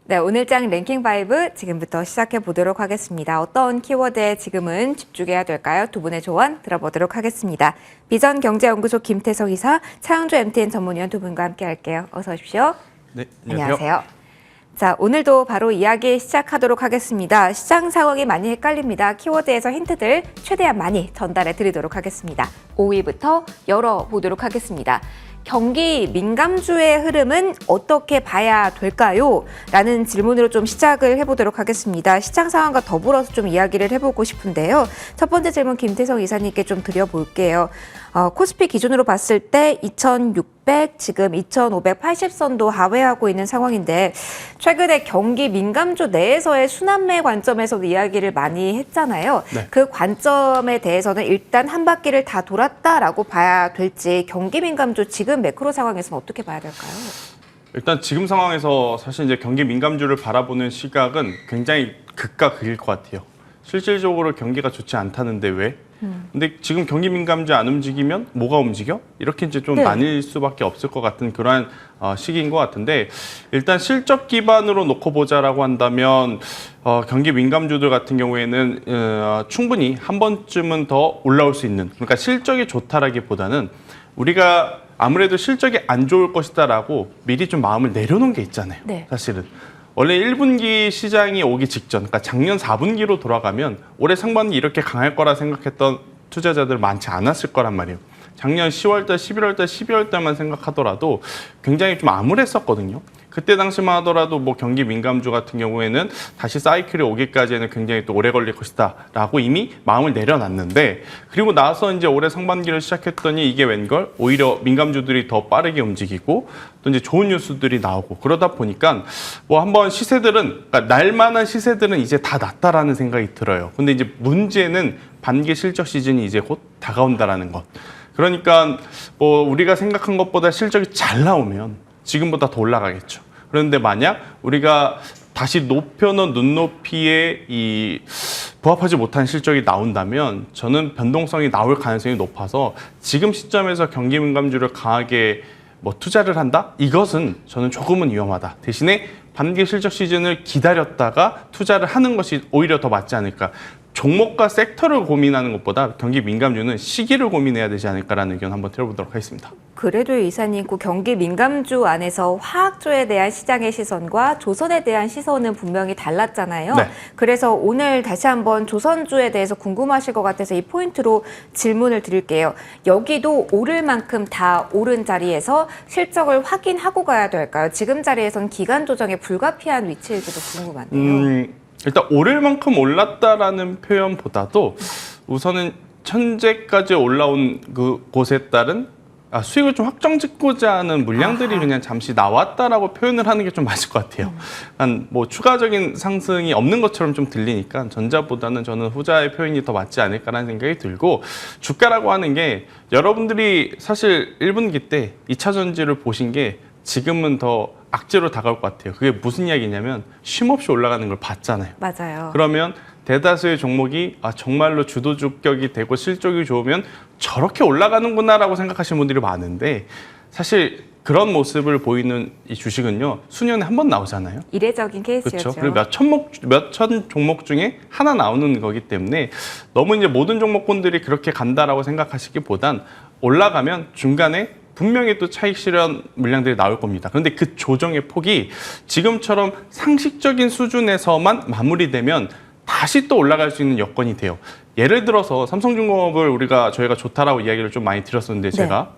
네, 오늘장 랭킹 5 지금부터 시작해 보도록 하겠습니다. 어떤 키워드에 지금은 집중해야 될까요? 두 분의 조언 들어보도록 하겠습니다. 비전경제연구소 김태석 이사, 차영주 MTN 전문위원 두 분과 함께 할게요. 어서 오십시오. 네, 안녕하세요. 자, 오늘도 바로 이야기 시작하도록 하겠습니다. 시장 상황이 많이 헷갈립니다. 키워드에서 힌트들 최대한 많이 전달해 드리도록 하겠습니다. 5위부터 열어보도록 하겠습니다. 경기 민감주의 흐름은 어떻게 봐야 될까요? 라는 질문으로 좀 시작을 해보도록 하겠습니다. 시장 상황과 더불어서 좀 이야기를 해보고 싶은데요. 첫 번째 질문 김태성 이사님께 좀 드려볼게요. 코스피 기준으로 봤을 때 2600, 지금 2580선도 하회하고 있는 상황인데 최근에 경기 민감주 내에서의 순환매 관점에서도 이야기를 많이 했잖아요. 네. 그 관점에 대해서는 일단 한 바퀴를 다 돌았다라고 봐야 될지 경기 민감주 지금 매크로 상황에서는 어떻게 봐야 될까요? 일단 지금 상황에서 사실 이제 경기 민감주를 바라보는 시각은 굉장히 극과 극일 것 같아요. 실질적으로 경기가 좋지 않다는데 왜? 근데 지금 경기 민감주 안 움직이면 뭐가 움직여? 이렇게 이제 좀 나뉠 수밖에 없을 것 같은 그러한 시기인 것 같은데 일단 실적 기반으로 놓고 보자라고 한다면 경기 민감주들 같은 경우에는 충분히 한 번쯤은 더 올라올 수 있는 그러니까 실적이 좋다라기보다는 우리가 아무래도 실적이 안 좋을 것이다라고 미리 좀 마음을 내려놓은 게 있잖아요. 네. 사실은. 원래 1분기 시장이 오기 직전, 그러니까 작년 4분기로 돌아가면 올해 상반기 이렇게 강할 거라 생각했던 투자자들 많지 않았을 거란 말이에요. 작년 10월달, 11월달, 12월달만 생각하더라도 굉장히 좀 암울했었거든요. 그때 당시만 하더라도 뭐 경기 민감주 같은 경우에는 다시 사이클이 오기까지는 굉장히 또 오래 걸릴 것이다라고 이미 마음을 내려놨는데 그리고 나서 이제 올해 상반기를 시작했더니 이게 웬걸 오히려 민감주들이 더 빠르게 움직이고 또 이제 좋은 뉴스들이 나오고 그러다 보니까 뭐 한번 시세들은 그러니까 날만한 시세들은 이제 다 났다라는 생각이 들어요. 근데 이제 문제는 반기 실적 시즌이 이제 곧 다가온다라는 것. 그러니까 뭐 우리가 생각한 것보다 실적이 잘 나오면 지금보다 더 올라가겠죠. 그런데 만약 우리가 다시 높여놓은 눈높이에 부합하지 못한 실적이 나온다면 저는 변동성이 나올 가능성이 높아서 지금 시점에서 경기 민감주를 강하게 뭐 투자를 한다? 이것은 저는 조금은 위험하다. 대신에 반기 실적 시즌을 기다렸다가 투자를 하는 것이 오히려 더 맞지 않을까. 종목과 섹터를 고민하는 것보다 경기 민감주는 시기를 고민해야 되지 않을까라는 의견 한번 들어보도록 하겠습니다. 그래도 이사님, 그 경기 민감주 안에서 화학주에 대한 시장의 시선과 조선에 대한 시선은 분명히 달랐잖아요. 네. 그래서 오늘 다시 한번 조선주에 대해서 궁금하실 것 같아서 이 포인트로 질문을 드릴게요. 여기도 오를 만큼 다 오른 자리에서 실적을 확인하고 가야 될까요? 지금 자리에서는 기간 조정에 불가피한 위치일지도 궁금한데요. 일단 오를 만큼 올랐다라는 표현보다도 우선은 현재까지 올라온 그 곳에 따른 수익을 좀 확정짓고자 하는 물량들이 그냥 잠시 나왔다라고 표현을 하는 게 좀 맞을 것 같아요. 뭐 추가적인 상승이 없는 것처럼 좀 들리니까 전자보다는 저는 후자의 표현이 더 맞지 않을까라는 생각이 들고 주가라고 하는 게 여러분들이 사실 1분기 때 2차 전지를 보신 게 지금은 더 악재로 다가올 것 같아요. 그게 무슨 이야기냐면 쉼없이 올라가는 걸 봤잖아요. 맞아요. 그러면 대다수의 종목이 정말로 주도 주격이 되고 실적이 좋으면 저렇게 올라가는구나라고 생각하시는 분들이 많은데 사실 그런 모습을 보이는 이 주식은요. 수년에 한 번 나오잖아요. 이례적인 케이스였죠. 그렇죠. 그리고 몇천 종목 중에 하나 나오는 거기 때문에 너무 이제 모든 종목군들이 그렇게 간다라고 생각하시기보단 올라가면 중간에 분명히 또 차익 실현 물량들이 나올 겁니다. 그런데 그 조정의 폭이 지금처럼 상식적인 수준에서만 마무리되면 다시 또 올라갈 수 있는 여건이 돼요. 예를 들어서 삼성중공업을 저희가 좋다라고 이야기를 좀 많이 드렸었는데 제가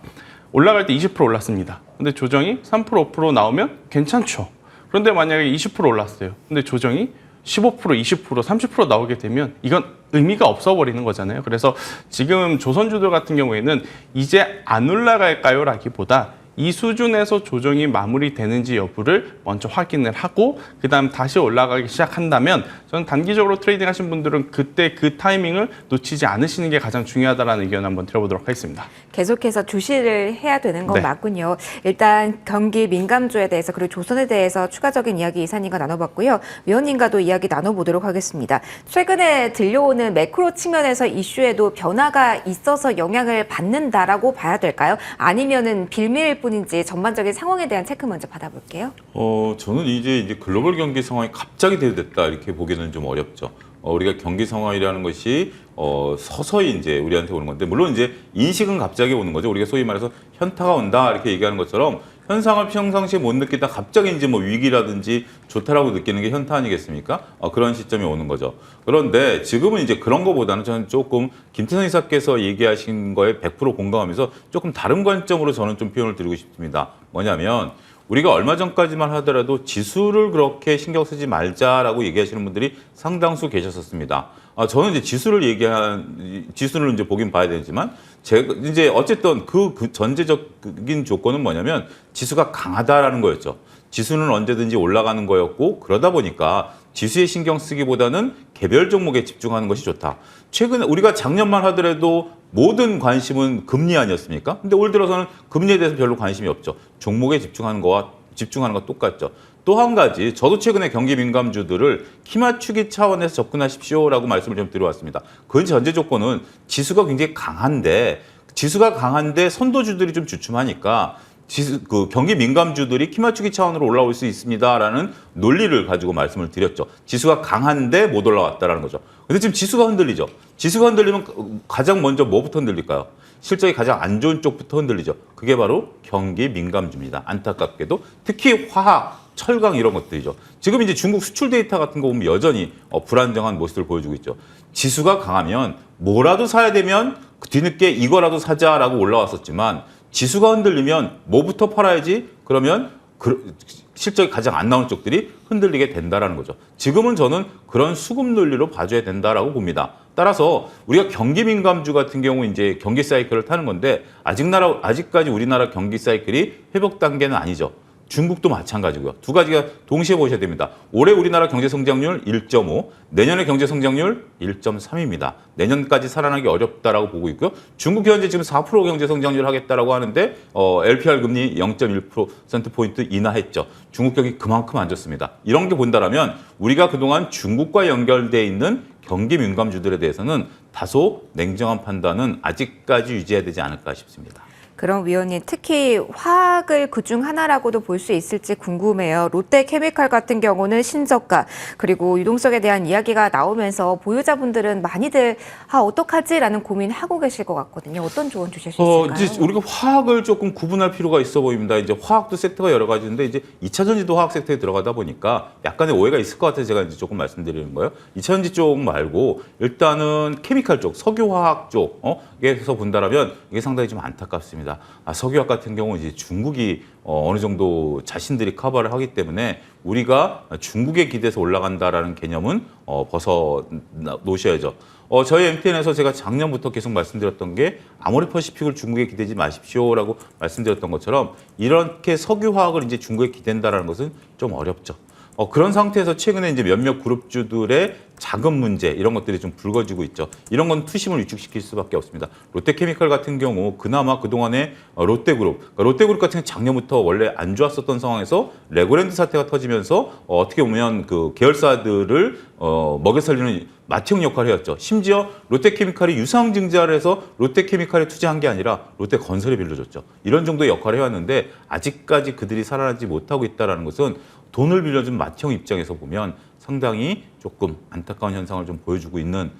올라갈 때 20% 올랐습니다. 근데 조정이 3% 5% 나오면 괜찮죠. 그런데 만약에 20% 올랐어요. 근데 조정이 15%, 20%, 30% 나오게 되면 이건 의미가 없어버리는 거잖아요. 그래서 지금 조선주들 같은 경우에는 이제 안 올라갈까요? 라기보다 이 수준에서 조정이 마무리되는지 여부를 먼저 확인을 하고 그다음 다시 올라가기 시작한다면 저는 단기적으로 트레이딩 하신 분들은 그때 그 타이밍을 놓치지 않으시는 게 가장 중요하다는 의견을 한번 들어보도록 하겠습니다. 계속해서 주시를 해야 되는 건 네. 맞군요. 일단 경기 민감주에 대해서 그리고 조선에 대해서 추가적인 이야기 이사님과 나눠봤고요. 위원님과도 이야기 나눠보도록 하겠습니다. 최근에 들려오는 매크로 측면에서 이슈에도 변화가 있어서 영향을 받는다라고 봐야 될까요? 아니면은 빌미일 뿐 뿐인지 전반적인 상황에 대한 체크 먼저 받아볼게요. 저는 이제 글로벌 경기 상황이 갑자기 대두됐다 이렇게 보기는 좀 어렵죠. 우리가 경기 상황이라는 것이 서서히 이제 우리한테 오는 건데, 물론 이제 인식은 갑자기 오는 거죠. 우리가 소위 말해서 현타가 온다 이렇게 얘기하는 것처럼 현상을 평상시에 못 느끼다 갑자기 이제 뭐 위기라든지 좋다라고 느끼는 게 현타 아니겠습니까? 그런 시점이 오는 거죠. 그런데 지금은 이제 그런 거보다는 저는 조금 김태선 이사께서 얘기하신 거에 100% 공감하면서 조금 다른 관점으로 저는 좀 표현을 드리고 싶습니다. 뭐냐면 우리가 얼마 전까지만 하더라도 지수를 그렇게 신경 쓰지 말자라고 얘기하시는 분들이 상당수 계셨었습니다. 저는 이제 지수를 이제 보긴 봐야 되지만, 제가 이제 어쨌든 그 전제적인 조건은 뭐냐면 지수가 강하다라는 거였죠. 지수는 언제든지 올라가는 거였고, 그러다 보니까 지수에 신경 쓰기보다는 개별 종목에 집중하는 것이 좋다. 최근에 우리가 작년만 하더라도 모든 관심은 금리 아니었습니까? 근데 올 들어서는 금리에 대해서 별로 관심이 없죠. 종목에 집중하는 거 똑같죠. 또 한 가지, 저도 최근에 경기 민감주들을 키 맞추기 차원에서 접근하십시오라고 말씀을 좀 드려왔습니다. 그 전제 조건은 지수가 굉장히 강한데 선도주들이 좀 주춤하니까 경기 민감주들이 키 맞추기 차원으로 올라올 수 있습니다라는 논리를 가지고 말씀을 드렸죠. 지수가 강한데 못 올라왔다라는 거죠. 근데 지금 지수가 흔들리죠. 지수가 흔들리면 가장 먼저 뭐부터 흔들릴까요? 실적이 가장 안 좋은 쪽부터 흔들리죠. 그게 바로 경기 민감주입니다. 안타깝게도 특히 화학, 철강 이런 것들이죠. 지금 이제 중국 수출 데이터 같은 거 보면 여전히 불안정한 모습을 보여주고 있죠. 지수가 강하면 뭐라도 사야 되면 뒤늦게 이거라도 사자라고 올라왔었지만, 지수가 흔들리면 뭐부터 팔아야지? 그러면 실적이 가장 안 나오는 쪽들이 흔들리게 된다라는 거죠. 지금은 저는 그런 수급 논리로 봐줘야 된다라고 봅니다. 따라서 우리가 경기 민감주 같은 경우 이제 경기 사이클을 타는 건데, 아직까지 우리나라 경기 사이클이 회복 단계는 아니죠. 중국도 마찬가지고요. 두 가지가 동시에 보셔야 됩니다. 올해 우리나라 경제 성장률 1.5, 내년의 경제 성장률 1.3입니다. 내년까지 살아나기 어렵다라고 보고 있고요. 중국 현재 지금 4% 경제 성장률 하겠다라고 하는데 LPR 금리 0.1%포인트 인하했죠. 중국 경기 그만큼 안 좋습니다. 이런 게 본다라면 우리가 그동안 중국과 연결돼 있는 경기 민감주들에 대해서는 다소 냉정한 판단은 아직까지 유지해야 되지 않을까 싶습니다. 그럼 위원님, 특히 화학을 그중 하나라고도 볼 수 있을지 궁금해요. 롯데케미칼 같은 경우는 신저가, 그리고 유동성에 대한 이야기가 나오면서 보유자분들은 많이들 어떡하지라는 고민하고 계실 것 같거든요. 어떤 조언 주실 수 있을까요? 이제 우리가 화학을 조금 구분할 필요가 있어 보입니다. 이제 화학도 섹터가 여러 가지인데, 이제 2차 전지도 화학 섹터에 들어가다 보니까 약간의 오해가 있을 것 같아서 제가 이제 조금 말씀드리는 거예요. 2차 전지 쪽 말고 일단은 케미칼 쪽, 석유화학 쪽에서 본다라면 이게 상당히 좀 안타깝습니다. 석유화학 같은 경우는 이제 중국이 어느 정도 자신들이 커버를 하기 때문에 우리가 중국에 기대서 올라간다라는 개념은 벗어 놓으셔야죠. 저희 MTN에서 제가 작년부터 계속 말씀드렸던 게 아모레퍼시픽을 중국에 기대지 마십시오라고 말씀드렸던 것처럼, 이렇게 석유화학을 이제 중국에 기댄다라는 것은 좀 어렵죠. 그런 상태에서 최근에 이제 몇몇 그룹주들의 자금 문제 이런 것들이 좀 불거지고 있죠. 이런 건 투심을 위축시킬 수밖에 없습니다. 롯데케미칼 같은 경우 그나마 그동안에 롯데그룹 같은 경우 작년부터 원래 안 좋았었던 상황에서 레고랜드 사태가 터지면서 어떻게 보면 그 계열사들을 먹여 살리는 마티형 역할을 해왔죠. 심지어 롯데케미칼이 유상증자를 해서 롯데케미칼에 투자한 게 아니라 롯데건설에 빌려줬죠. 이런 정도의 역할을 해왔는데 아직까지 그들이 살아나지 못하고 있다는 것은 돈을 빌려준 마티형 입장에서 보면 상당히 조금 안타까운 현상을 좀 보여주고 있는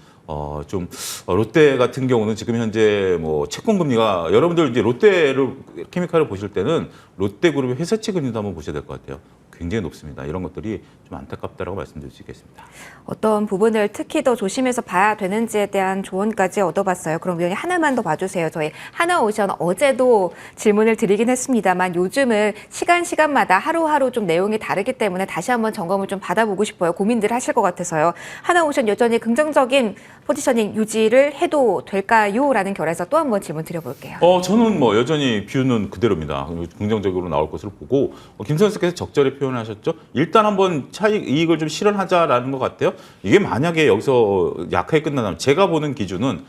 롯데 같은 경우는 지금 현재 뭐 채권 금리가, 여러분들 이제 롯데케미칼을 보실 때는 롯데그룹의 회사채 금리도 한번 보셔야 될 것 같아요. 굉장히 높습니다. 이런 것들이 좀 안타깝다라고 말씀드릴 수 있겠습니다. 어떤 부분을 특히 더 조심해서 봐야 되는지에 대한 조언까지 얻어봤어요. 그럼 위원님 하나만 더 봐주세요. 저희 하나오션 어제도 질문을 드리긴 했습니다만 요즘은 시간마다 하루하루 좀 내용이 다르기 때문에 다시 한번 점검을 좀 받아보고 싶어요. 고민들 하실 것 같아서요. 하나오션 여전히 긍정적인 포지셔닝 유지를 해도 될까요? 라는 결에서 또 한번 질문 드려볼게요. 저는 뭐 여전히 뷰는 그대로입니다. 긍정적으로 나올 것으로 보고, 김선 선수께서 적절히 표현하셨죠. 일단 한번 이익을 좀 실현하자라는 것 같아요. 이게 만약에 여기서 약하게 끝나면 제가 보는 기준은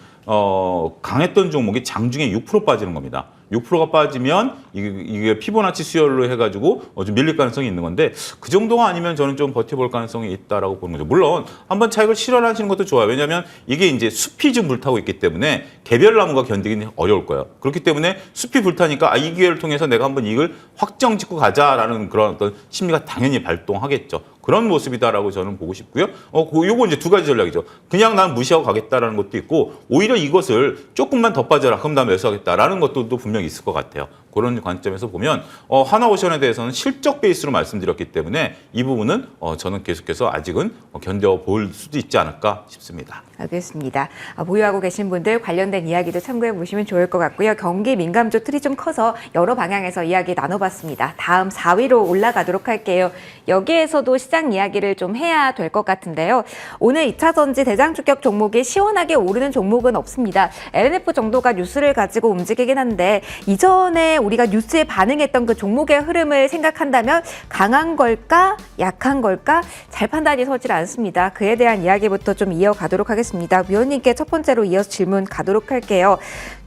강했던 종목이 장중에 6% 빠지는 겁니다. 6%가 빠지면 이게 피보나치 수열로 해가지고 좀 밀릴 가능성이 있는 건데 그 정도가 아니면 저는 좀 버텨볼 가능성이 있다라고 보는 거죠. 물론 한번 차익을 실현하시는 것도 좋아요. 왜냐하면 이게 이제 숲이 좀 불타고 있기 때문에 개별 나무가 견디기는 어려울 거예요. 그렇기 때문에 숲이 불타니까 이 기회를 통해서 내가 한번 이익을 확정 짓고 가자라는 그런 어떤 심리가 당연히 발동하겠죠. 그런 모습이다라고 저는 보고 싶고요. 요거 이제 두 가지 전략이죠. 그냥 난 무시하고 가겠다라는 것도 있고 오히려 이것을 조금만 더 빠져라. 그럼 난 매수하겠다라는 것도 또 분명히 있을 것 같아요. 그런 관점에서 보면 하나오션에 대해서는 실적 베이스로 말씀드렸기 때문에 이 부분은 저는 계속해서 아직은 견뎌볼 수도 있지 않을까 싶습니다. 알겠습니다. 보유하고 계신 분들 관련된 이야기도 참고해 보시면 좋을 것 같고요. 경기 민감주 틀이 좀 커서 여러 방향에서 이야기 나눠봤습니다. 다음 4위로 올라가도록 할게요. 여기에서도 시장 이야기를 좀 해야 될 것 같은데요. 오늘 2차전지 대장주격 종목이 시원하게 오르는 종목은 없습니다. LNF 정도가 뉴스를 가지고 움직이긴 한데 이전에 우리가 뉴스에 반응했던 그 종목의 흐름을 생각한다면 강한 걸까? 약한 걸까? 잘 판단이 서질 않습니다. 그에 대한 이야기부터 좀 이어가도록 하겠습니다. 위원님께 첫 번째로 이어서 질문 가도록 할게요.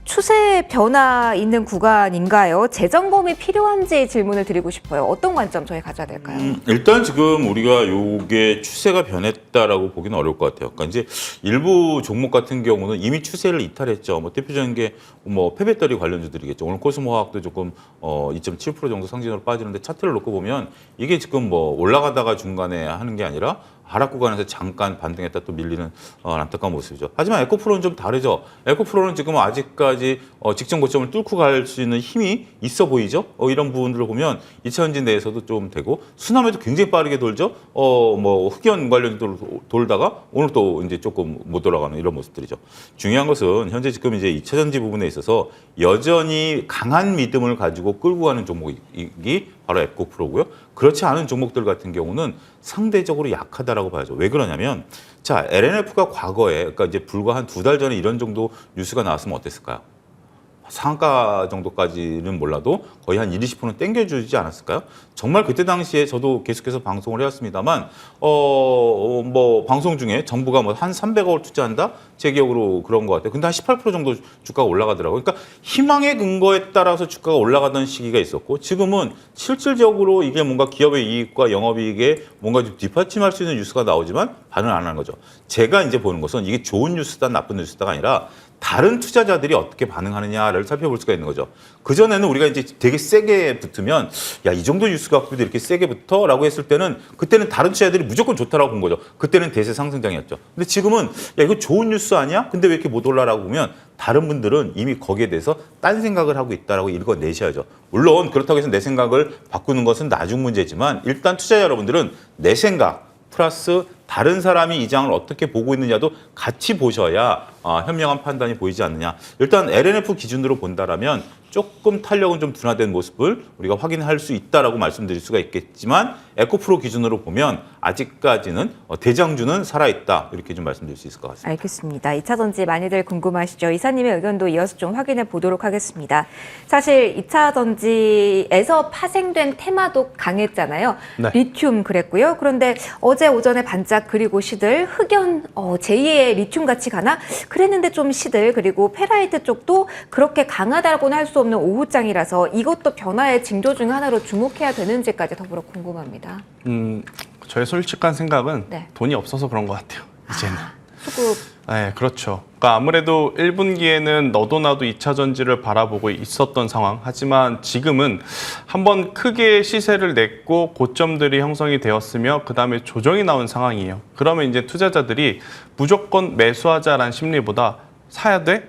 추세 변화 있는 구간인가요? 재점검이 필요한지 질문을 드리고 싶어요. 어떤 관점 저희 가져야 될까요? 일단 지금 우리가 요게 추세가 변했다라고 보기는 어려울 것 같아요. 그러니까 이제 일부 종목 같은 경우는 이미 추세를 이탈했죠. 뭐 대표적인 게 뭐 폐배터리 관련주들이겠죠. 오늘 코스모화학도 조금 2.7% 정도 상진으로 빠지는데 차트를 놓고 보면 이게 지금 뭐 올라가다가 중간에 하는 게 아니라 하락 구간에서 잠깐 반등했다 또 밀리는 안타까운 모습이죠. 하지만 에코프로는 좀 다르죠. 에코프로는 지금 아직까지 직전 고점을 뚫고 갈 수 있는 힘이 있어 보이죠. 이런 부분들을 보면 2차전지 내에서도 좀 되고 수남에도 굉장히 빠르게 돌죠. 뭐 흑연 관련주로 돌다가 오늘 또 이제 조금 못 돌아가는 이런 모습들이죠. 중요한 것은 현재 지금 이제 2차전지 부분에 있어서 여전히 강한 믿음을 가지고 끌고 가는 종목이 바로 에코프로고요. 그렇지 않은 종목들 같은 경우는 상대적으로 약하다라고 봐야죠. 왜 그러냐면 자, LNF가 과거에 그러니까 이제 불과 한 2달 전에 이런 정도 뉴스가 나왔으면 어땠을까요? 상가 정도까지는 몰라도 거의 한 20%는 땡겨주지 않았을까요? 정말 그때 당시에 저도 계속해서 방송을 해왔습니다만 뭐 방송 중에 정부가 뭐 한 300억을 투자한다? 제 기억으로 그런 것 같아요. 근데 한 18% 정도 주가가 올라가더라고요. 그러니까 희망의 근거에 따라서 주가가 올라가던 시기가 있었고 지금은 실질적으로 이게 뭔가 기업의 이익과 영업이익에 뭔가 좀 뒷받침할 수 있는 뉴스가 나오지만 반응을 안 하는 거죠. 제가 이제 보는 것은 이게 좋은 뉴스다 나쁜 뉴스다가 아니라 다른 투자자들이 어떻게 반응하느냐를 살펴볼 수가 있는 거죠. 그전에는 우리가 이제 되게 세게 붙으면 야, 이 정도 뉴스 갖고도 이렇게 세게 붙어? 라고 했을 때는 그때는 다른 투자자들이 무조건 좋다라고 본 거죠. 그때는 대세 상승장이었죠. 근데 지금은 야, 이거 좋은 뉴스 아니야? 근데 왜 이렇게 못 올라라고 보면 다른 분들은 이미 거기에 대해서 딴 생각을 하고 있다라고 읽어내셔야죠. 물론 그렇다고 해서 내 생각을 바꾸는 것은 나중 문제지만 일단 투자자 여러분들은 내 생각 플러스 다른 사람이 이 장을 어떻게 보고 있느냐도 같이 보셔야 현명한 판단이 보이지 않느냐. 일단 LNF 기준으로 본다라면 조금 탄력은 좀 둔화된 모습을 우리가 확인할 수 있다라고 말씀드릴 수가 있겠지만 에코프로 기준으로 보면 아직까지는 대장주는 살아있다. 이렇게 좀 말씀드릴 수 있을 것 같습니다. 알겠습니다. 2차전지 많이들 궁금하시죠? 이사님의 의견도 이어서 좀 확인해 보도록 하겠습니다. 사실 2차전지에서 파생된 테마도 강했잖아요. 네. 리튬 그랬고요. 그런데 어제 오전에 반짝 그리고 시들 흑연 제2의 리튬 같이 가나? 그랬는데 좀 시들 그리고 페라이트 쪽도 그렇게 강하다고는 할 수 없는 오후장이라서 이것도 변화의 징조 중 하나로 주목해야 되는지까지 더불어 궁금합니다. 저의 솔직한 생각은 네. 돈이 없어서 그런 것 같아요. 이제는. 수급 네, 그렇죠. 그러니까 아무래도 1분기에는 너도 나도 2차 전지를 바라보고 있었던 상황. 하지만 지금은 한번 크게 시세를 냈고 고점들이 형성이 되었으며 그 다음에 조정이 나온 상황이에요. 그러면 이제 투자자들이 무조건 매수하자라는 심리보다 사야 돼?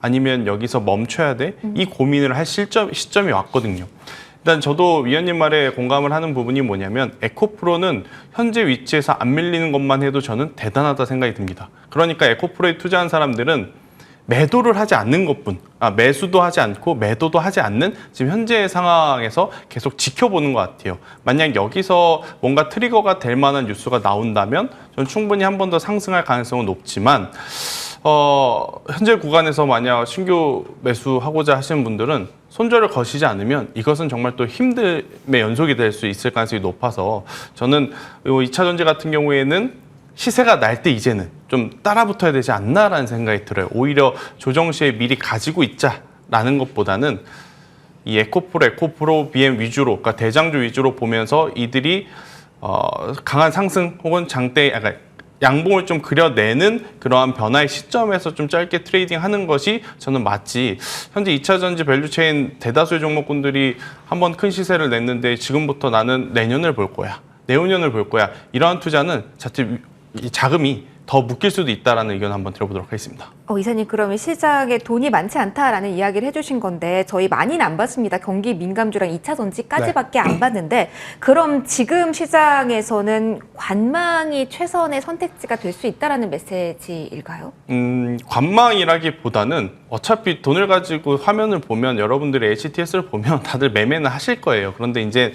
아니면 여기서 멈춰야 돼? 이 고민을 할 시점이 왔거든요. 일단 저도 위원님 말에 공감을 하는 부분이 뭐냐면 에코프로는 현재 위치에서 안 밀리는 것만 해도 저는 대단하다 생각이 듭니다. 그러니까 에코프로에 투자한 사람들은 매도를 하지 않는 것뿐, 매수도 하지 않고 매도도 하지 않는 지금 현재 상황에서 계속 지켜보는 것 같아요. 만약 여기서 뭔가 트리거가 될 만한 뉴스가 나온다면 저는 충분히 한 번 더 상승할 가능성은 높지만 현재 구간에서 만약 신규 매수하고자 하시는 분들은 손절을 거시지 않으면 이것은 정말 또 힘듦의 연속이 될 수 있을 가능성이 높아서 저는 이 2차 전지 같은 경우에는 시세가 날 때 이제는 좀 따라붙어야 되지 않나라는 생각이 들어요. 오히려 조정 시에 미리 가지고 있자라는 것보다는 이 에코프로, BM 위주로, 그러니까 대장주 위주로 보면서 이들이 강한 상승 혹은 장대, 양봉을 좀 그려내는 그러한 변화의 시점에서 좀 짧게 트레이딩하는 것이 저는 맞지. 현재 2차 전지 밸류체인 대다수의 종목군들이 한번 큰 시세를 냈는데 지금부터 나는 내년을 볼 거야, 내후년을 볼 거야. 이러한 투자는 자칫 이 자금이 더 묶일 수도 있다라는 의견 한번 들어보도록 하겠습니다. 이사님, 그러면 시장에 돈이 많지 않다라는 이야기를 해주신 건데 저희 많이는 안 봤습니다. 경기 민감주랑 2차 전지까지밖에 안 봤는데 그럼 지금 시장에서는 관망이 최선의 선택지가 될 수 있다라는 메시지일까요? 관망이라기보다는 어차피 돈을 가지고 화면을 보면 여러분들이 HTS를 보면 다들 매매는 하실 거예요. 그런데 이제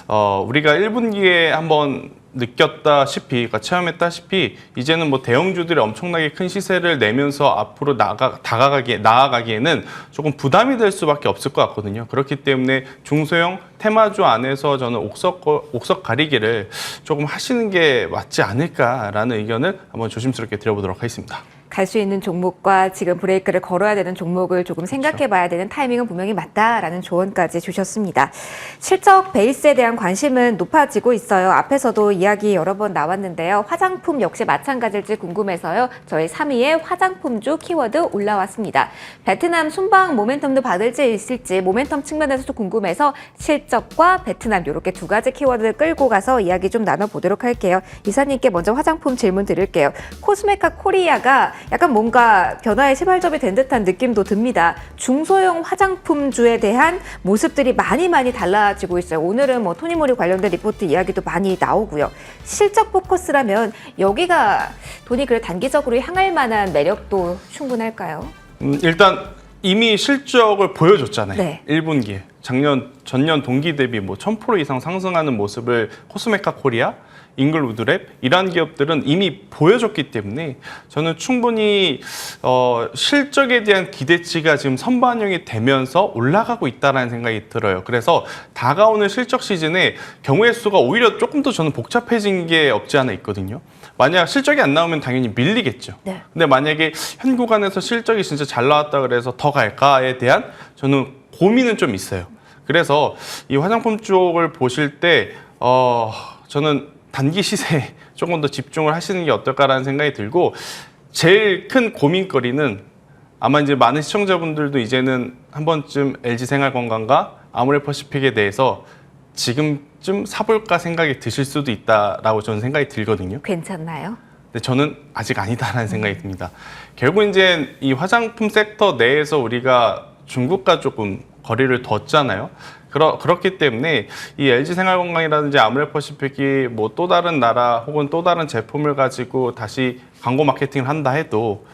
우리가 1분기에 한번 느꼈다시피, 그러니까 체험했다시피 이제는 뭐 대형주들이 엄청나게 큰 시세를 내면서 앞으로 나아가기에는 조금 부담이 될 수밖에 없을 것 같거든요. 그렇기 때문에 중소형 테마주 안에서 저는 옥석 가리기를 조금 하시는 게 맞지 않을까라는 의견을 한번 조심스럽게 드려보도록 하겠습니다. 갈 수 있는 종목과 지금 브레이크를 걸어야 되는 종목을 조금 생각해 봐야 되는 타이밍은 분명히 맞다라는 조언까지 주셨습니다. 실적 베이스에 대한 관심은 높아지고 있어요. 앞에서도 이야기 여러 번 나왔는데요. 화장품 역시 마찬가지일지 궁금해서요. 저희 3위에 화장품주 키워드 올라왔습니다. 베트남 순방 모멘텀도 받을지 있을지 모멘텀 측면에서도 궁금해서 실적과 베트남 이렇게 두 가지 키워드를 끌고 가서 이야기 좀 나눠보도록 할게요. 이사님께 먼저 화장품 질문 드릴게요. 코스메카 코리아가 약간 뭔가 변화의 시발점이 된 듯한 느낌도 듭니다. 중소형 화장품주에 대한 모습들이 많이 달라지고 있어요. 오늘은 뭐 토니모리 관련된 리포트 이야기도 많이 나오고요. 실적 포커스라면 여기가 돈이 그래 단기적으로 향할 만한 매력도 충분할까요? 일단 이미 실적을 보여줬잖아요. 네. 1분기에. 전년 동기 대비 뭐 1000% 이상 상승하는 모습을 코스메카 코리아, 잉글우드랩 이러한 기업들은 이미 보여줬기 때문에 저는 충분히 실적에 대한 기대치가 지금 선반영이 되면서 올라가고 있다는 생각이 들어요. 그래서 다가오는 실적 시즌에 경우의 수가 오히려 조금 더 저는 복잡해진 게 없지 않아 있거든요. 만약 실적이 안 나오면 당연히 밀리겠죠. 네. 근데 만약에 현 구간에서 실적이 진짜 잘 나왔다 그래서 더 갈까에 대한 저는 고민은 좀 있어요. 그래서 이 화장품 쪽을 보실 때 저는 단기 시세에 조금 더 집중을 하시는 게 어떨까라는 생각이 들고, 제일 큰 고민거리는 아마 이제 많은 시청자분들도 이제는 한 번쯤 LG생활건강과 아모레퍼시픽에 대해서 지금쯤 사볼까 생각이 드실 수도 있다라고 저는 생각이 들거든요. 괜찮나요? 근데 저는 아직 아니다라는 생각이 듭니다. 결국 이제 이 화장품 섹터 내에서 우리가 중국과 조금 거리를 뒀잖아요. 그렇기 때문에 이 LG생활건강이라든지 아모레퍼시픽이 뭐 또 다른 나라 혹은 또 다른 제품을 가지고 다시 광고 마케팅을 한다 해도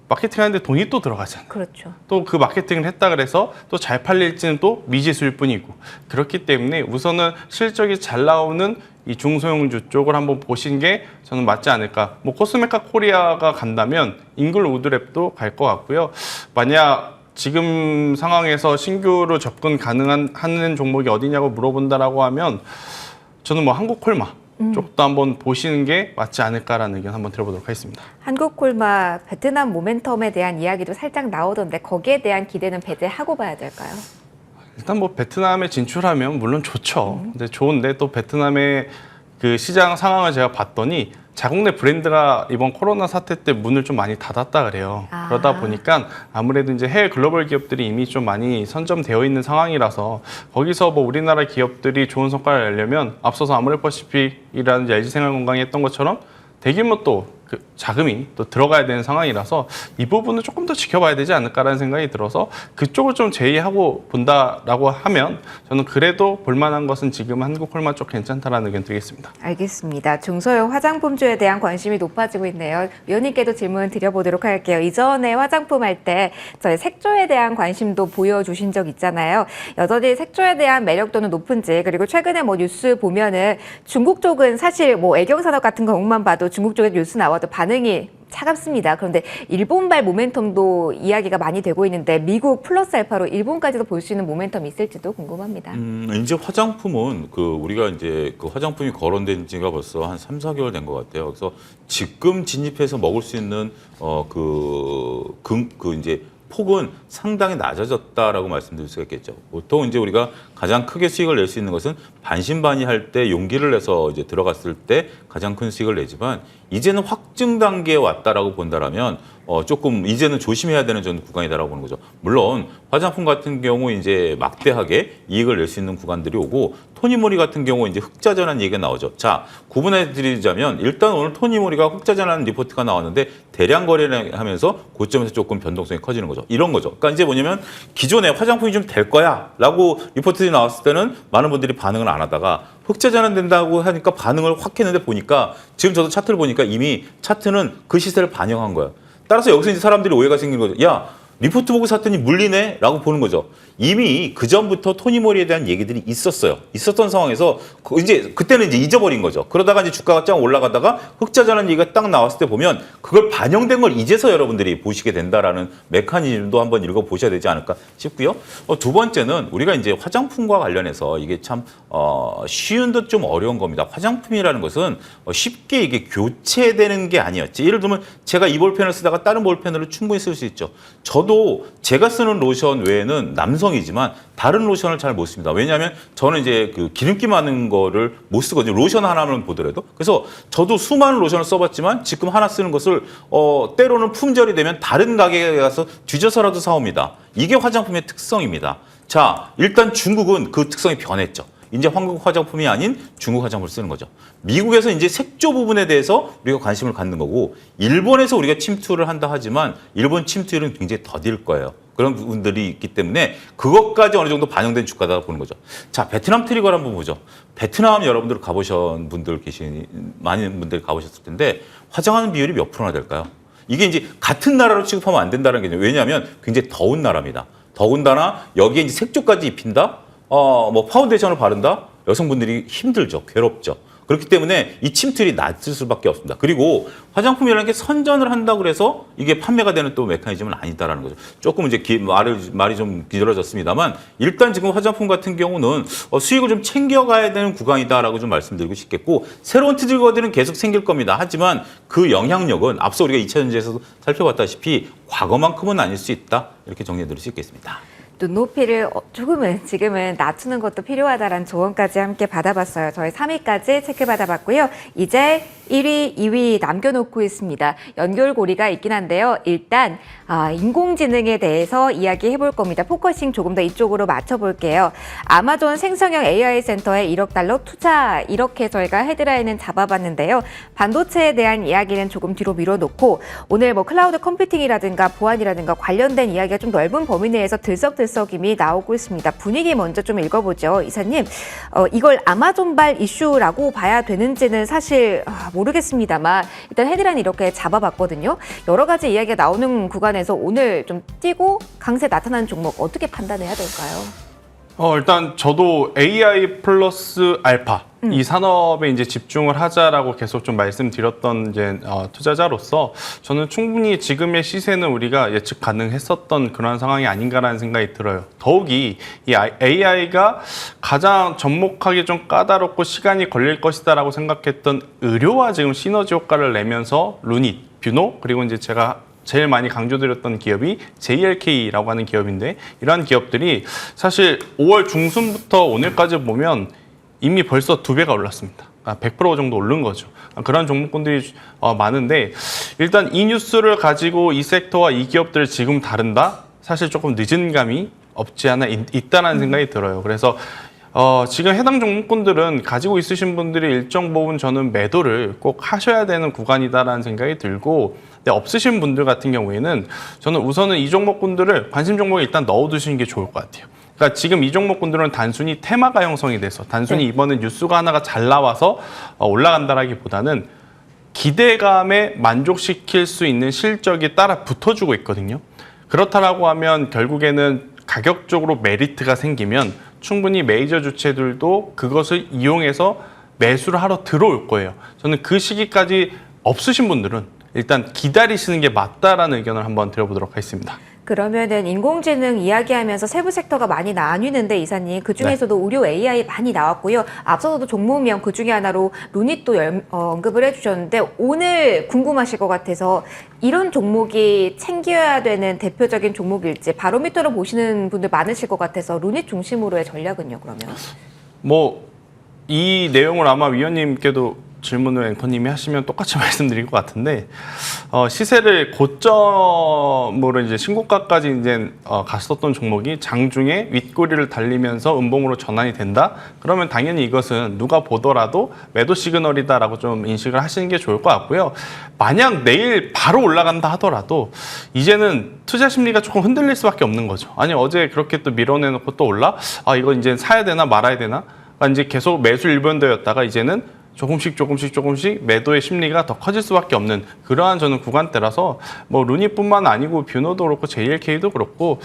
마케팅하는데 돈이 또 들어가잖아요. 그렇죠. 또 그 마케팅을 했다 그래서 또 잘 팔릴지는 또 미지수일 뿐이고, 그렇기 때문에 우선은 실적이 잘 나오는 이 중소형주 쪽을 한번 보신 게 저는 맞지 않을까. 뭐 코스메카 코리아가 간다면 잉글우드랩도 갈 것 같고요. 만약 지금 상황에서 신규로 접근 하는 종목이 어디냐고 물어본다라고 하면 저는 뭐 한국콜마 쪽도 한번 보시는 게 맞지 않을까라는 의견 한번 들어보도록 하겠습니다. 한국콜마 베트남 모멘텀에 대한 이야기도 살짝 나오던데 거기에 대한 기대는 배제하고 봐야 될까요? 일단 뭐 베트남에 진출하면 물론 좋죠. 근데 좋은데 또 베트남의 그 시장 상황을 제가 봤더니 자국 내 브랜드가 이번 코로나 사태 때 문을 좀 많이 닫았다 그래요. 그러다 보니까 아무래도 이제 해외 글로벌 기업들이 이미 좀 많이 선점되어 있는 상황이라서 거기서 뭐 우리나라 기업들이 좋은 성과를 내려면 앞서서 아모레퍼시픽이라든지 LG생활건강이 했던 것처럼 대규모 또 그 자금이 또 들어가야 되는 상황이라서 이 부분은 조금 더 지켜봐야 되지 않을까라는 생각이 들어서 그쪽을 좀 제의하고 본다라고 하면 저는 그래도 볼만한 것은 지금 한국콜마 쪽 괜찮다라는 의견 드리겠습니다. 알겠습니다. 중소형 화장품주에 대한 관심이 높아지고 있네요. 위원님께도 질문 드려보도록 할게요. 이전에 화장품 할 때 저희 색조에 대한 관심도 보여주신 적 있잖아요. 여전히 색조에 대한 매력도는 높은지, 그리고 최근에 뭐 뉴스 보면은 중국 쪽은 사실 뭐 애경산업 같은 경우만 봐도 중국 쪽에 뉴스 나와도 반응이 차갑습니다. 그런데 일본발 모멘텀도 이야기가 많이 되고 있는데 미국 플러스 알파로 일본까지도 볼 수 있는 모멘텀이 있을지도 궁금합니다. 이제 화장품은 우리가 이제 그 화장품이 거론된 지가 벌써 한 3, 4개월 된 것 같아요. 그래서 지금 진입해서 먹을 수 있는 이제 폭은 상당히 낮아졌다라고 말씀드릴 수가 있겠죠. 보통 이제 우리가 가장 크게 수익을 낼 수 있는 것은 반신반의할 때 용기를 내서 이제 들어갔을 때 가장 큰 수익을 내지만 이제는 확증 단계에 왔다라고 본다라면 조금 이제는 조심해야 되는 전 구간이다라고 보는 거죠. 물론 화장품 같은 경우 이제 막대하게 이익을 낼 수 있는 구간들이 오고 토니모리 같은 경우 이제 흑자전환 얘기가 나오죠. 자, 구분해 드리자면 일단 오늘 토니모리가 흑자전환 리포트가 나왔는데 대량 거래를 하면서 고점에서 조금 변동성이 커지는 거죠. 이런 거죠. 그러니까 이제 뭐냐면 기존에 화장품이 좀 될 거야라고 리포트들이 나왔을 때는 많은 분들이 반응을 안 하다가 흑자전환 된다고 하니까 반응을 확 했는데 보니까 지금 저도 차트를 보니까 이미 차트는 그 시세를 반영한 거예요. 따라서 여기서 이제 사람들이 오해가 생기는 거죠. 야, 리포트 보고 샀더니 물리네? 라고 보는 거죠. 이미 그전부터 토니모리에 대한 얘기들이 있었어요. 있었던 상황에서 이제 그때는 이제 잊어버린 거죠. 그러다가 이제 주가가 쫙 올라가다가 흑자전환 얘기가 딱 나왔을 때 보면 그걸 반영된 걸 이제서 여러분들이 보시게 된다라는 메커니즘도 한번 읽어보셔야 되지 않을까 싶고요. 두 번째는 우리가 이제 화장품과 관련해서 이게 참 쉬운 듯 좀 어려운 겁니다. 화장품이라는 것은 쉽게 이게 교체되는 게 아니었지. 예를 들면 제가 이 볼펜을 쓰다가 다른 볼펜으로 충분히 쓸 수 있죠. 저도 제가 쓰는 로션 외에는 남성이지만 다른 로션을 잘 못 씁니다. 왜냐하면 저는 이제 그 기름기 많은 거를 못 쓰거든요. 로션 하나만 보더라도. 그래서 저도 수많은 로션을 써봤지만 지금 하나 쓰는 것을 때로는 품절이 되면 다른 가게에 가서 뒤져서라도 사옵니다. 이게 화장품의 특성입니다. 자, 일단 중국은 그 특성이 변했죠. 이제 한국 화장품이 아닌 중국 화장품을 쓰는 거죠. 미국에서 이제 색조 부분에 대해서 우리가 관심을 갖는 거고 일본에서 우리가 침투를 한다 하지만 일본 침투율은 굉장히 더딜 거예요. 그런 부분들이 있기 때문에 그것까지 어느 정도 반영된 주가다 보는 거죠. 자, 베트남 트리거를 한번 보죠. 베트남 여러분들 가보신 분들 많은 분들이 가보셨을 텐데 화장하는 비율이 몇 프로나 될까요? 이게 이제 같은 나라로 취급하면 안 된다는 게 왜냐하면 굉장히 더운 나라입니다. 더군다나 여기에 이제 색조까지 입힌다? 뭐 파운데이션을 바른다? 여성분들이 힘들죠. 괴롭죠. 그렇기 때문에 이 침투율이 낮을 수밖에 없습니다. 그리고 화장품이라는 게 선전을 한다고 해서 이게 판매가 되는 또 메커니즘은 아니다라는 거죠. 조금 이제 말이 좀 길어졌습니다만 일단 지금 화장품 같은 경우는 수익을 좀 챙겨가야 되는 구간이다라고 좀 말씀드리고 싶겠고 새로운 트리거들은 계속 생길 겁니다. 하지만 그 영향력은 앞서 우리가 2차 전지에서도 살펴봤다시피 과거만큼은 아닐 수 있다. 이렇게 정리해드릴 수 있겠습니다. 눈높이를 조금은 지금은 낮추는 것도 필요하다라는 조언까지 함께 받아봤어요. 저희 3위까지 체크받아봤고요. 이제 1위, 2위 남겨놓고 있습니다. 연결고리가 있긴 한데요. 일단 인공지능에 대해서 이야기해볼 겁니다. 포커싱 조금 더 이쪽으로 맞춰볼게요. 아마존 생성형 AI 센터에 1억 달러 투자 이렇게 저희가 헤드라인은 잡아봤는데요. 반도체에 대한 이야기는 조금 뒤로 밀어놓고 오늘 뭐 클라우드 컴퓨팅이라든가 보안이라든가 관련된 이야기가 좀 넓은 범위 내에서 들썩들썩임이 나오고 있습니다. 분위기 먼저 좀 읽어보죠. 이사님, 이걸 아마존발 이슈라고 봐야 되는지는 사실 모르겠습니다만 일단 헤드라인 이렇게 잡아봤거든요. 여러 가지 이야기가 나오는 구간에서 오늘 좀 뛰고 강세 나타나는 종목 어떻게 판단해야 될까요? 일단 저도 AI 플러스 알파 이 산업에 이제 집중을 하자라고 계속 좀 말씀드렸던 이제 투자자로서 저는 충분히 지금의 시세는 우리가 예측 가능했었던 그런 상황이 아닌가라는 생각이 들어요. 더욱이 이 AI가 가장 접목하기 좀 까다롭고 시간이 걸릴 것이다라고 생각했던 의료와 지금 시너지 효과를 내면서 루닛, 뷰노 그리고 이제 제가 제일 많이 강조드렸던 기업이 JLK라고 하는 기업인데 이러한 기업들이 사실 5월 중순부터 오늘까지 보면 이미 벌써 2배가 올랐습니다. 100% 정도 오른 거죠. 그런 종목군들이 많은데 일단 이 뉴스를 가지고 이 섹터와 이 기업들을 지금 다룬다? 사실 조금 늦은 감이 없지 않아 있다는 생각이 들어요. 그래서 지금 해당 종목군들은 가지고 있으신 분들이 일정 부분 저는 매도를 꼭 하셔야 되는 구간이다라는 생각이 들고 근데 없으신 분들 같은 경우에는 저는 우선은 이 종목군들을 관심 종목에 일단 넣어두시는 게 좋을 것 같아요. 그러니까 지금 이 종목군들은 단순히 테마가 형성이 돼서 단순히 이번에 뉴스가 하나가 잘 나와서 올라간다라기보다는 기대감에 만족시킬 수 있는 실적이 따라 붙어주고 있거든요. 그렇다라고 하면 결국에는 가격적으로 메리트가 생기면 충분히 메이저 주체들도 그것을 이용해서 매수를 하러 들어올 거예요. 저는 그 시기까지 없으신 분들은 일단 기다리시는 게 맞다라는 의견을 한번 드려보도록 하겠습니다. 그러면은 인공지능 이야기하면서 세부 섹터가 많이 나뉘는데 이사님 그 중에서도 의료 AI 많이 나왔고요. 앞서서도 종목명 그 중에 하나로 루닛도 언급을 해주셨는데 오늘 궁금하실 것 같아서 이런 종목이 챙겨야 되는 대표적인 종목일지 바로미터로 보시는 분들 많으실 것 같아서 루닛 중심으로의 전략은요, 그러면? 뭐 이 내용을 아마 위원님께도 질문을 앵커님이 하시면 똑같이 말씀드릴 것 같은데 시세를 고점으로 이제 신고가까지 이제 갔었던 종목이 장중에 윗꼬리를 달리면서 음봉으로 전환이 된다. 그러면 당연히 이것은 누가 보더라도 매도 시그널이다라고 좀 인식을 하시는 게 좋을 것 같고요. 만약 내일 바로 올라간다 하더라도 이제는 투자 심리가 조금 흔들릴 수밖에 없는 거죠. 아니 어제 그렇게 또 밀어내놓고 또 올라? 아 이거 이제 사야 되나 말아야 되나? 그러니까 이제 계속 매수 일변도였다가 이제는 조금씩 매도의 심리가 더 커질 수밖에 없는 그러한 저는 구간대라서 뭐 루닛뿐만 아니고 뷰노도 그렇고 JLK도 그렇고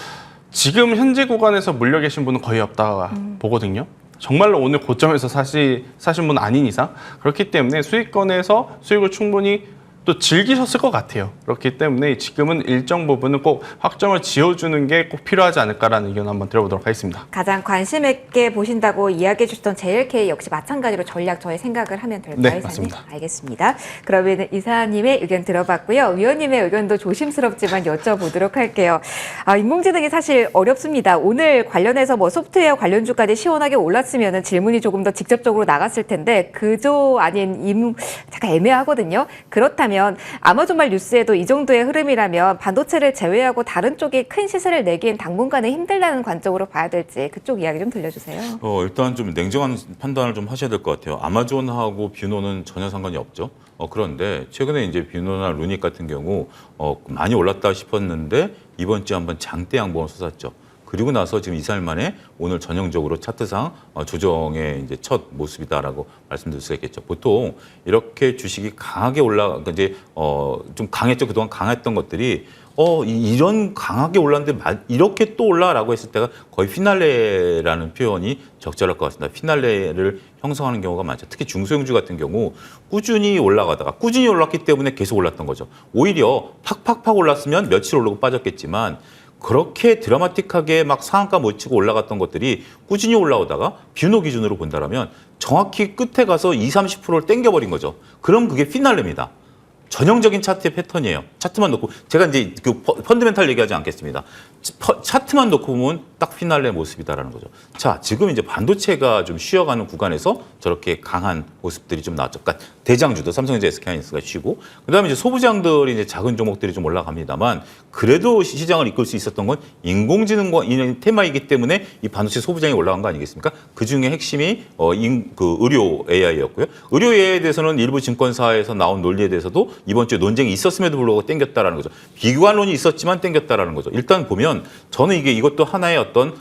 지금 현재 구간에서 물려 계신 분은 거의 없다 보거든요. 정말로 오늘 고점에서 사신 분 아닌 이상 그렇기 때문에 수익권에서 수익을 충분히 또 즐기셨을 것 같아요. 그렇기 때문에 지금은 일정 부분은 꼭 확정을 지어주는 게 꼭 필요하지 않을까라는 의견 한번 들어보도록 하겠습니다. 가장 관심 있게 보신다고 이야기해 주셨던 JLK 역시 마찬가지로 전략 저의 생각을 하면 될까요? 네, 이사님? 맞습니다. 알겠습니다. 그러면 이사님의 의견 들어봤고요. 위원님의 의견도 조심스럽지만 여쭤보도록 할게요. 인공지능이 사실 어렵습니다. 오늘 관련해서 뭐 소프트웨어 관련주까지 시원하게 올랐으면 질문이 조금 더 직접적으로 나갔을 텐데 그조 아닌 잠깐 애매하거든요. 그렇다면 아마존말 뉴스에도 이 정도의 흐름이라면 반도체를 제외하고 다른 쪽이 큰 시세를 내기엔 당분간은 힘들다는 관점으로 봐야 될지 그쪽 이야기 좀 들려주세요. 일단 좀 냉정한 판단을 좀 하셔야 될 것 같아요. 아마존하고 뷰노는 전혀 상관이 없죠. 그런데 최근에 이제 뷰노나 루닛 같은 경우 많이 올랐다 싶었는데 이번 주에 한번 장대 양봉을 쏟았죠. 그리고 나서 지금 2, 3일 만에 오늘 전형적으로 차트상 조정의 이제 첫 모습이다라고 말씀드릴 수가 있겠죠. 보통 이렇게 주식이 강하게 그러니까 이제 좀 강했죠. 그동안 강했던 것들이 이런 강하게 올랐는데 이렇게 또 올라라고 했을 때가 거의 피날레라는 표현이 적절할 것 같습니다. 피날레를 형성하는 경우가 많죠. 특히 중소형주 같은 경우 꾸준히 올라가다가 꾸준히 올랐기 때문에 계속 올랐던 거죠. 오히려 팍팍팍 올랐으면 며칠 오르고 빠졌겠지만 그렇게 드라마틱하게 막 상한가 못 치고 올라갔던 것들이 꾸준히 올라오다가 뷰노 기준으로 본다면 정확히 끝에 가서 20, 30%를 땡겨버린 거죠. 그럼 그게 피날레입니다. 전형적인 차트의 패턴이에요. 차트만 놓고 제가 이제 그 펀드멘탈 얘기하지 않겠습니다. 차트만 놓고 보면 딱 피날레 모습이다라는 거죠. 자, 지금 이제 반도체가 좀 쉬어가는 구간에서 저렇게 강한 모습들이 좀 나왔죠. 그러니까 대장주도 삼성전자, SK하이닉스가 쉬고 그다음에 이제 소부장들이 이제 작은 종목들이 좀 올라갑니다만 그래도 시장을 이끌 수 있었던 건 인공지능과 이 테마이기 때문에 이 반도체 소부장이 올라간 거 아니겠습니까? 그 중에 핵심이 그 의료 AI였고요. 의료 AI에 대해서는 일부 증권사에서 나온 논리에 대해서도 이번 주에 논쟁이 있었음에도 불구하고 땡겼다라는 거죠. 비관론이 있었지만 땡겼다라는 거죠. 일단 보면 저는 이것도 하나의 어떤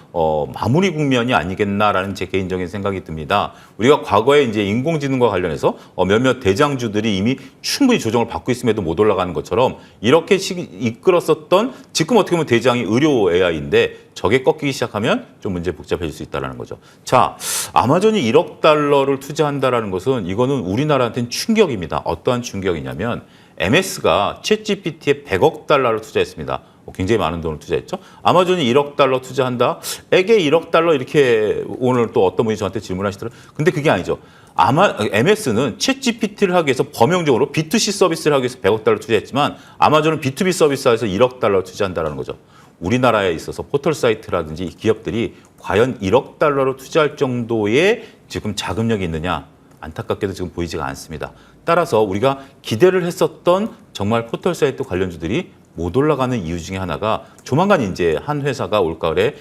마무리 국면이 아니겠나라는 제 개인적인 생각이 듭니다. 우리가 과거에 이제 인공지능과 관련해서 몇몇 대장주들이 이미 충분히 조정을 받고 있음에도 못 올라가는 것처럼 이렇게 이끌었었던 지금 어떻게 보면 대장이 의료 AI인데 저게 꺾이기 시작하면 좀 문제 복잡해질 수 있다는 거죠. 자, 아마존이 1억 달러를 투자한다라는 것은 이거는 우리나라한테는 충격입니다. 어떠한 충격이냐면 MS가 챗GPT에 100억 달러를 투자했습니다. 굉장히 많은 돈을 투자했죠. 아마존이 1억 달러 투자한다. 에게 1억 달러 이렇게 오늘 또 어떤 분이 저한테 질문하시더라고요. 근데 그게 아니죠. MS는 챗GPT를 하기 위해서 범용적으로 B2C 서비스를 하기 위해서 100억 달러 투자했지만 아마존은 B2B 서비스에서 1억 달러 투자한다는 거죠. 우리나라에 있어서 포털 사이트라든지 기업들이 과연 1억 달러로 투자할 정도의 지금 자금력이 있느냐? 안타깝게도 지금 보이지가 않습니다. 따라서 우리가 기대를 했었던 정말 포털 사이트 관련주들이 못 올라가는 이유 중에 하나가 조만간 이제 한 회사가 올가을에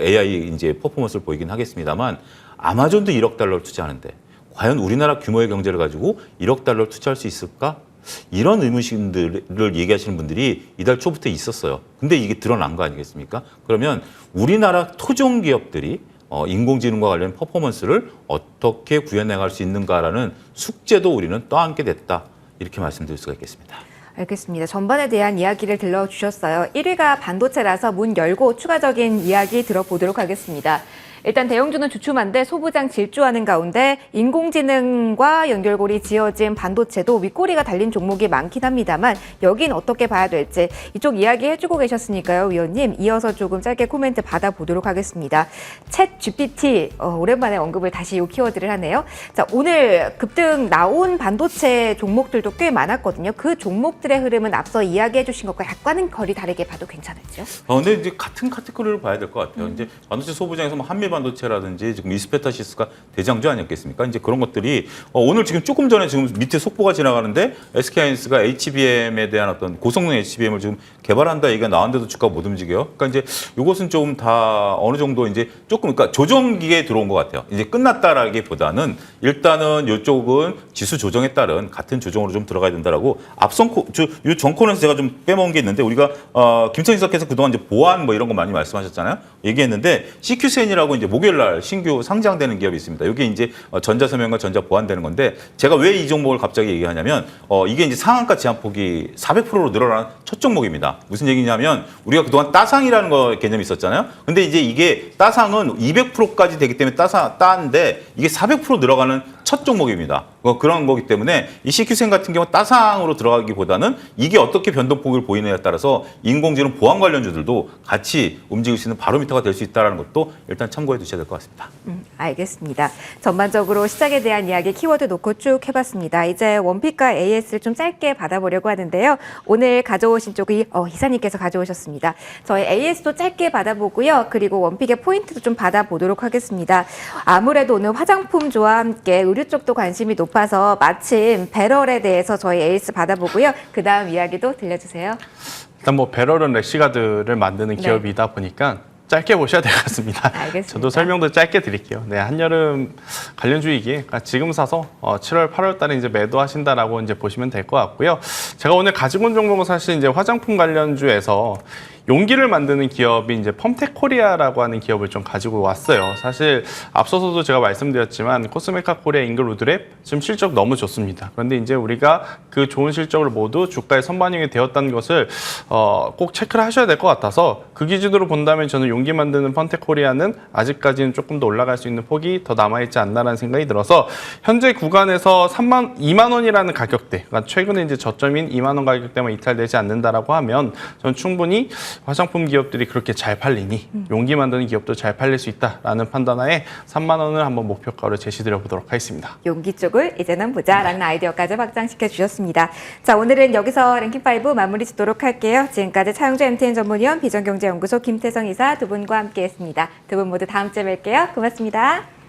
AI 이제 퍼포먼스를 보이긴 하겠습니다만 아마존도 1억 달러를 투자하는데 과연 우리나라 규모의 경제를 가지고 1억 달러를 투자할 수 있을까? 이런 의문심들을 얘기하시는 분들이 이달 초부터 있었어요. 근데 이게 드러난 거 아니겠습니까? 그러면 우리나라 토종 기업들이 인공지능과 관련 퍼포먼스를 어떻게 구현해갈 수 있는가라는 숙제도 우리는 떠안게 됐다. 이렇게 말씀드릴 수가 있겠습니다. 알겠습니다. 전반에 대한 이야기를 들려주셨어요. 1위가 반도체라서 문 열고 추가적인 이야기 들어보도록 하겠습니다. 일단 대형주는 주춤한데 소부장 질주하는 가운데 인공지능과 연결고리 지어진 반도체도 윗꼬리가 달린 종목이 많긴 합니다만 여긴 어떻게 봐야 될지 이쪽 이야기 해주고 계셨으니까요, 위원님. 이어서 조금 짧게 코멘트 받아보도록 하겠습니다. 챗 GPT, 오랜만에 언급을 다시 이 키워드를 하네요. 자, 오늘 급등 나온 반도체 종목들도 꽤 많았거든요. 그 종목들의 흐름은 앞서 이야기해 주신 것과 약간은 거리 다르게 봐도 괜찮을지요? 근데 이제 같은 카테고리를 봐야 될 것 같아요. 이제 반도체 소부장에서 뭐 한미 반도체라든지 지금 이스페타시스가 대장주 아니었겠습니까? 이제 그런 것들이 오늘 지금 조금 전에 지금 밑에 속보가 지나가는데 SK하이닉스가 HBM에 대한 어떤 고성능 HBM을 지금 개발한다 얘기가 나왔는데도 주가가 못 움직여요. 그러니까 이제 이것은 좀 다 어느 정도 이제 조금 그러니까 조정기에 들어온 것 같아요. 이제 끝났다라기보다는 일단은 이쪽은 지수 조정에 따른 같은 조정으로 좀 들어가야 된다라고 앞선 이 정코너에서 제가 좀 빼먹은 게 있는데 우리가 김천희 사께서 그동안 이제 보안 뭐 이런 거 많이 말씀하셨잖아요. 얘기했는데 CQCN이라고 이제 목요일날 신규 상장되는 기업이 있습니다. 이게 이제 전자서명과 전자보안 되는 건데 제가 왜 이 종목을 갑자기 얘기하냐면 이게 이제 상한가 제한폭이 400%로 늘어난 첫 종목입니다. 무슨 얘기냐면 우리가 그동안 따상이라는 거 개념이 있었잖아요. 근데 이제 이게 따상은 200%까지 되기 때문에 따인데 이게 400% 늘어가는 첫 종목입니다. 그런 거기 때문에 이 CQCN 같은 경우 따상으로 들어가기보다는 이게 어떻게 변동폭을 보이느냐에 따라서 인공지능 보안 관련주들도 같이 움직일 수 있는 바로미터가 될 수 있다는 것도 일단 참고해 두셔야 될 것 같습니다. 알겠습니다. 전반적으로 시장에 대한 이야기 키워드 놓고 쭉 해봤습니다. 이제 원픽과 AS를 좀 짧게 받아보려고 하는데요. 오늘 가져오신 쪽이 이사님께서 가져오셨습니다. 저희 AS도 짧게 받아보고요. 그리고 원픽의 포인트도 좀 받아보도록 하겠습니다. 아무래도 오늘 화장품주와 함께 의류 쪽도 관심이 높아서 마침 배럴에 대해서 저희 AS 받아보고요. 그 다음 이야기도 들려주세요. 일단 뭐 배럴은 래시가드를 만드는 네. 기업이다 보니까 짧게 보셔야 될 것 같습니다. 알겠습니다. 저도 설명도 짧게 드릴게요. 네, 한여름 관련주이기에 그러니까 지금 사서 7월, 8월 달에 이제 매도하신다라고 이제 보시면 될 것 같고요. 제가 오늘 가지고 온 종목은 사실 이제 화장품 관련주에서 용기를 만드는 기업이 이제 펌텍코리아라고 하는 기업을 좀 가지고 왔어요. 사실 앞서서도 제가 말씀드렸지만 코스메카 코리아, 잉글우드랩 지금 실적 너무 좋습니다. 그런데 이제 우리가 그 좋은 실적을 모두 주가에 선반영이 되었다는 것을 꼭 체크를 하셔야 될 것 같아서 그 기준으로 본다면 저는 용기 만드는 펀텍코리아는 아직까지는 조금 더 올라갈 수 있는 폭이 더 남아있지 않나라는 생각이 들어서 현재 구간에서 2만 원이라는 가격대, 그러니까 최근에 이제 저점인 2만 원 가격대만 이탈되지 않는다라고 하면 저는 충분히 화장품 기업들이 그렇게 잘 팔리니 용기 만드는 기업도 잘 팔릴 수 있다라는 판단하에 3만 원을 한번 목표가로 제시드려 보도록 하겠습니다. 용기 쪽을 이제는 보자라는 아이디어까지 확장시켜 주셨습니다. 자, 오늘은 여기서 랭킹5 마무리 짓도록 할게요. 지금까지 차용주 MTN 전문위원 비전경제연구소 김태성 이사 두 분과 함께했습니다. 두 분 모두 다음 주에 뵐게요. 고맙습니다.